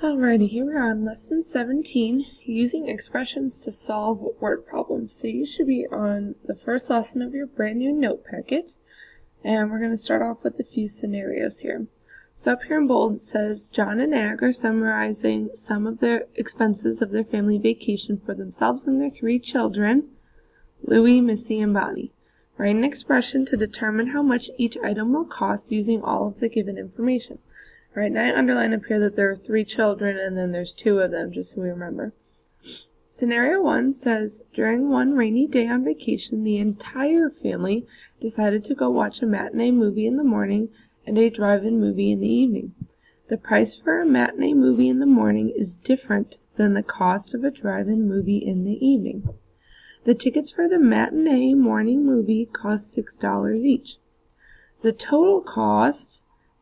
Alrighty, here we are on lesson 17, using expressions to solve word problems. So you should be on the first lesson of your brand new note packet, and we're going to start off with a few scenarios here. So up here in bold it says, John and Ag are summarizing some of their expenses of their family vacation for themselves and their 3 children, Louie, Missy, and Bonnie. Write an expression to determine how much each item will cost using all of the given information. Alright, now I underline up here that there are 3 children and then there's 2 of them, just so we remember. Scenario 1 says, during one rainy day on vacation, the entire family decided to go watch a matinee movie in the morning and a drive-in movie in the evening. The price for a matinee movie in the morning is different than the cost of a drive-in movie in the evening. The tickets for the matinee morning movie cost $6 each. The total cost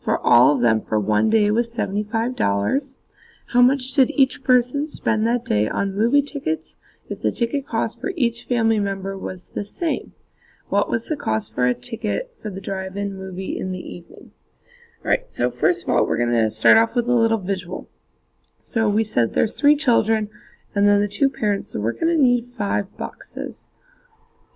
for all of them for one day was $75. How much did each person spend that day on movie tickets if the ticket cost for each family member was the same? What was the cost for a ticket for the drive-in movie in the evening? Alright, so first of all, we're going to start off with a little visual. So we said there's 3 children and then the 2 parents, so we're going to need 5 boxes.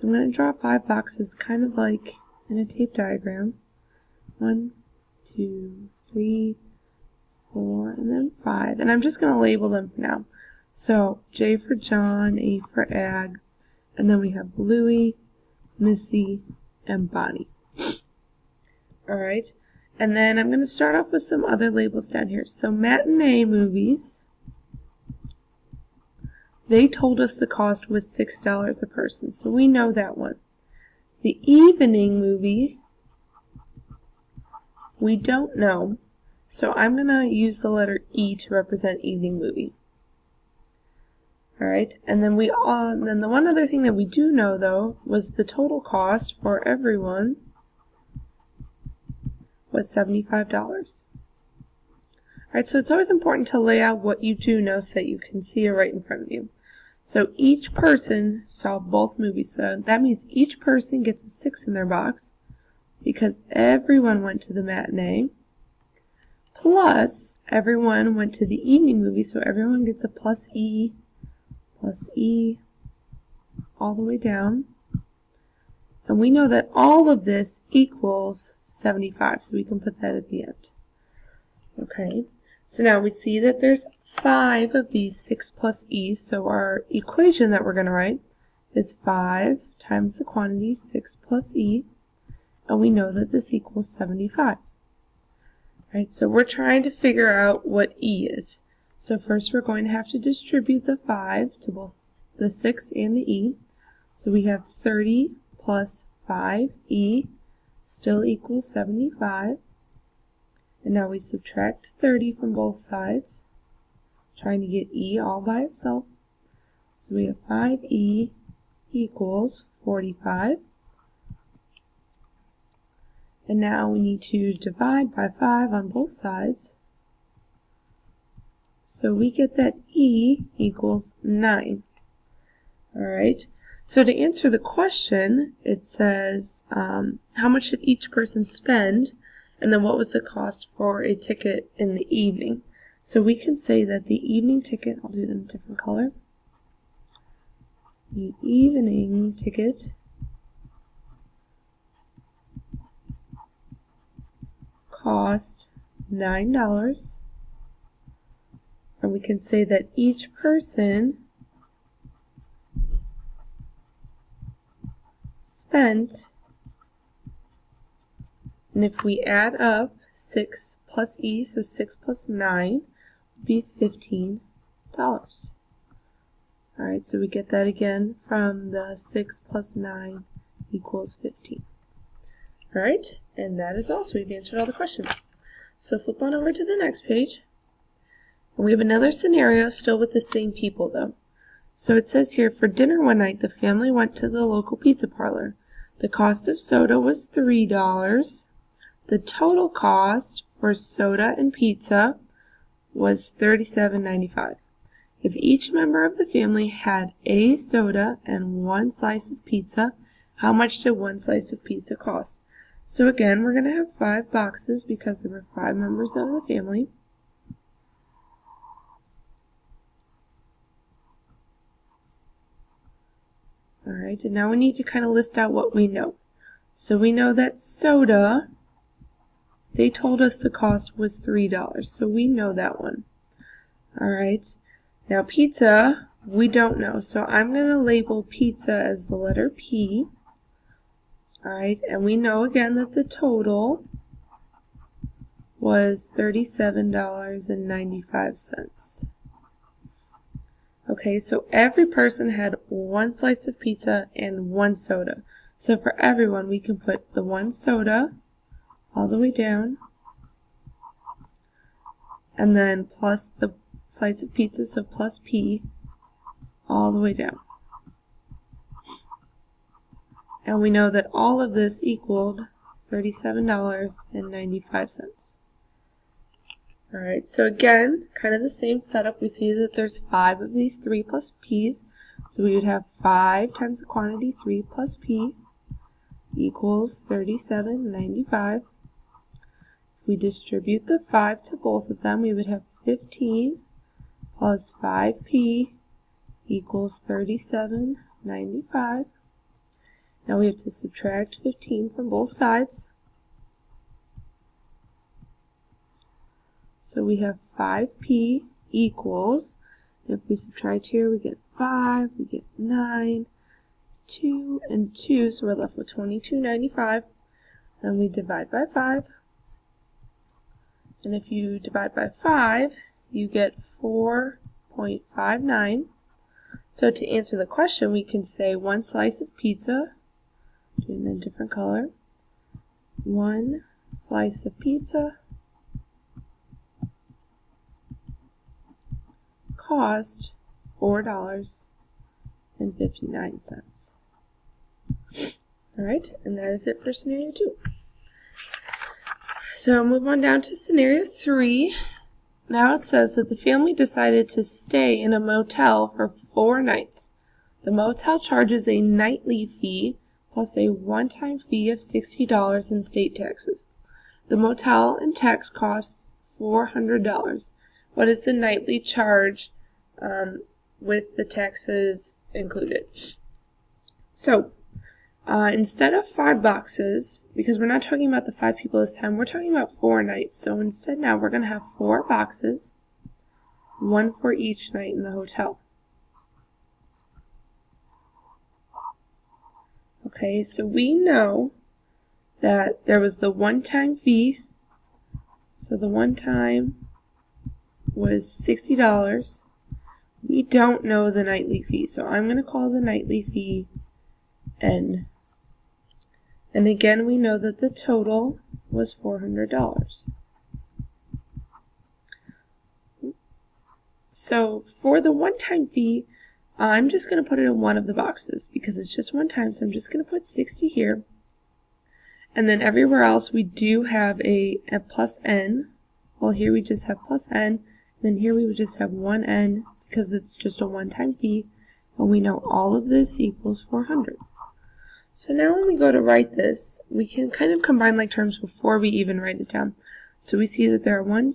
So I'm going to draw 5 boxes kind of like in a tape diagram. 1, 2, 3, 4, and then 5. And I'm just going to label them for now. So J for John, A for Ag, and then we have Louie, Missy, and Bonnie. Alright, and then I'm going to start off with some other labels down here. So matinee movies, they told us the cost was $6 a person, so we know that one. The evening movie, we don't know, so I'm going to use the letter E to represent evening movie. Alright, and then then the one other thing that we do know though was the total cost for everyone was $75. Alright, so it's always important to lay out what you do know so that you can see it right in front of you. So each person saw both movies, so that means each person gets a 6 in their box because everyone went to the matinee, plus everyone went to the evening movie, so everyone gets a plus E, all the way down. And we know that all of this equals 75, so we can put that at the end. Okay, so now we see that there's 5 of these 6 plus E's, so our equation that we're going to write is 5 times the quantity 6 plus E, and we know that this equals 75. Right, so we're trying to figure out what E is. So first we're going to have to distribute the 5 to both the 6 and the E. So we have 30 plus 5E still equals 75. And now we subtract 30 from both sides, trying to get E all by itself. So we have 5E equals 45. And now we need to divide by 5 on both sides. So we get that E equals 9. Alright, so to answer the question, it says how much did each person spend, and then what was the cost for a ticket in the evening. So we can say that the evening ticket, I'll do it in a different color. The evening ticket cost $9. And we can say that each person spent, and if we add up 6 plus E, so 6 plus 9 would be $15. Alright, so we get that again from the 6 plus 9 equals 15. Alright, and that is all, so we've answered all the questions. So flip on over to the next page. And we have another scenario still with the same people though. So it says here, for dinner one night the family went to the local pizza parlor. The cost of soda was $3. The total cost for soda and pizza was $37.95. If each member of the family had a soda and 1 slice of pizza, how much did 1 slice of pizza cost? So again, we're going to have 5 boxes because there were 5 members of the family. Alright, and now we need to kind of list out what we know. So we know that soda, they told us the cost was $3, so we know that one. Alright, now pizza, we don't know, so I'm going to label pizza as the letter P. Alright, and we know again that the total was $37.95. Okay, so every person had one slice of pizza and one soda. So for everyone, we can put the one soda all the way down, and then plus the slice of pizza, so plus P, all the way down. And we know that all of this equaled $37.95. Alright, so again, kind of the same setup. We see that there's 5 of these 3 plus P's. So we would have 5 times the quantity 3 plus P equals $37.95. If we distribute the 5 to both of them, we would have 15 plus 5P equals $37.95. Now we have to subtract 15 from both sides. So we have 5P equals, if we subtract here, we get 5, we get 9, 2, and 2, so we're left with $22.95. And we divide by 5. And if you divide by 5, you get 4.59. So to answer the question, we can say one slice of pizza, doing a different color, one slice of pizza cost $4.59. Alright, and that is it for scenario 2. So move on down to scenario 3. Now it says that the family decided to stay in a motel for 4 nights. The motel charges a nightly fee plus a one-time fee of $60 in state taxes. The motel and tax costs $400. What is the nightly charge with the taxes included? So, instead of 5 boxes, because we're not talking about the 5 people this time, we're talking about 4 nights. So instead now we're going to have 4 boxes, 1 for each night in the hotel. Okay, so we know that there was the one-time fee. So the one-time was $60. We don't know the nightly fee, so I'm going to call the nightly fee N. And again, we know that the total was $400. So for the one-time fee, I'm just going to put it in one of the boxes because it's just one time, so I'm just going to put 60 here. And then everywhere else we do have a plus N. Well, here we just have plus N. Then here we would just have 1 N because it's just a one-time fee. And we know all of this equals 400. So now when we go to write this, we can kind of combine like terms before we even write it down. So we see that there are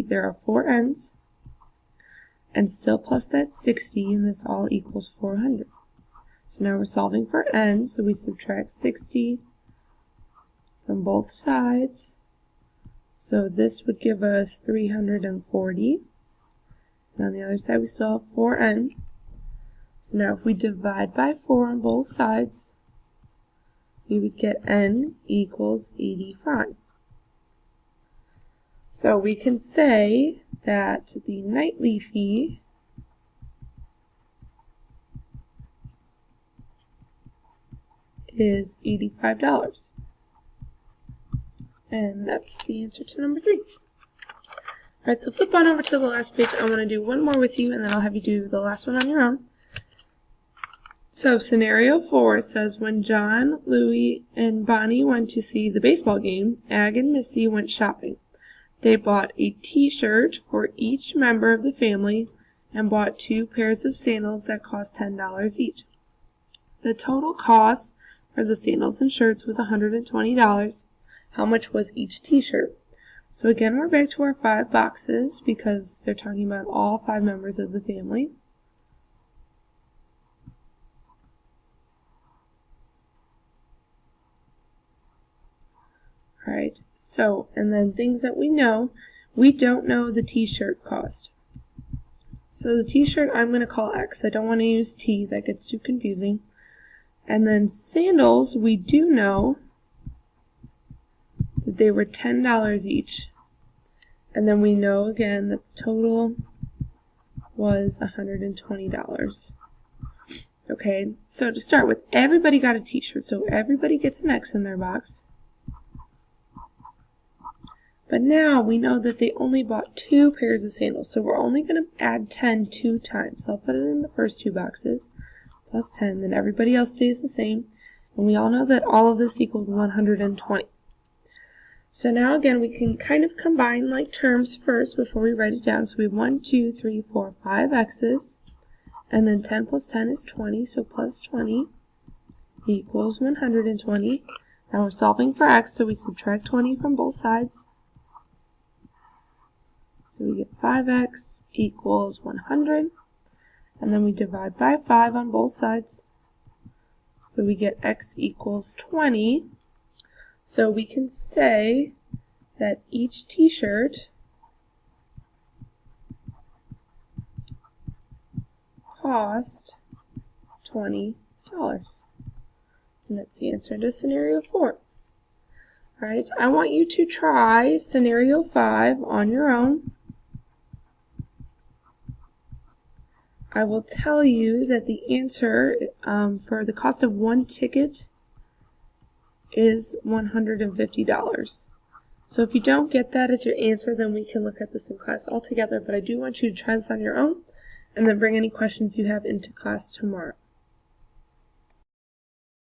there are 4 N's. And still plus that 60, and this all equals 400. So now we're solving for N, so we subtract 60 from both sides. So this would give us 340. And on the other side we still have 4N. So now if we divide by 4 on both sides, we would get N equals 85. So we can say that the nightly fee is $85. And that's the answer to number 3. Alright, so flip on over to the last page. I want to do one more with you, and then I'll have you do the last one on your own. So scenario 4 says, when John, Louie, and Bonnie went to see the baseball game, Ag and Missy went shopping. They bought a t-shirt for each member of the family and bought 2 pairs of sandals that cost $10 each. The total cost for the sandals and shirts was $120. How much was each t-shirt? So again, we're back to our 5 boxes because they're talking about all 5 members of the family. So, and then things that we know, we don't know the t-shirt cost. So the t-shirt I'm going to call X. I don't want to use T, that gets too confusing. And then sandals, we do know that they were $10 each. And then we know again that the total was $120. Okay, so to start with, everybody got a t-shirt, so everybody gets an X in their box. But now we know that they only bought 2 pairs of sandals, so we're only going to add 10 2 times. So I'll put it in the first 2 boxes, plus 10, then everybody else stays the same. And we all know that all of this equals 120. So now again, we can kind of combine like terms first before we write it down. So we have 1, 2, 3, 4, 5 X's. And then 10 plus 10 is 20, so plus 20 equals 120. Now we're solving for X, so we subtract 20 from both sides. So we get 5X equals 100. And then we divide by 5 on both sides. So we get X equals 20. So we can say that each t-shirt cost $20. And that's the answer to scenario 4. Alright, I want you to try scenario 5 on your own. I will tell you that the answer for the cost of one ticket is $150. So if you don't get that as your answer, then we can look at this in class altogether, but I do want you to try this on your own and then bring any questions you have into class tomorrow.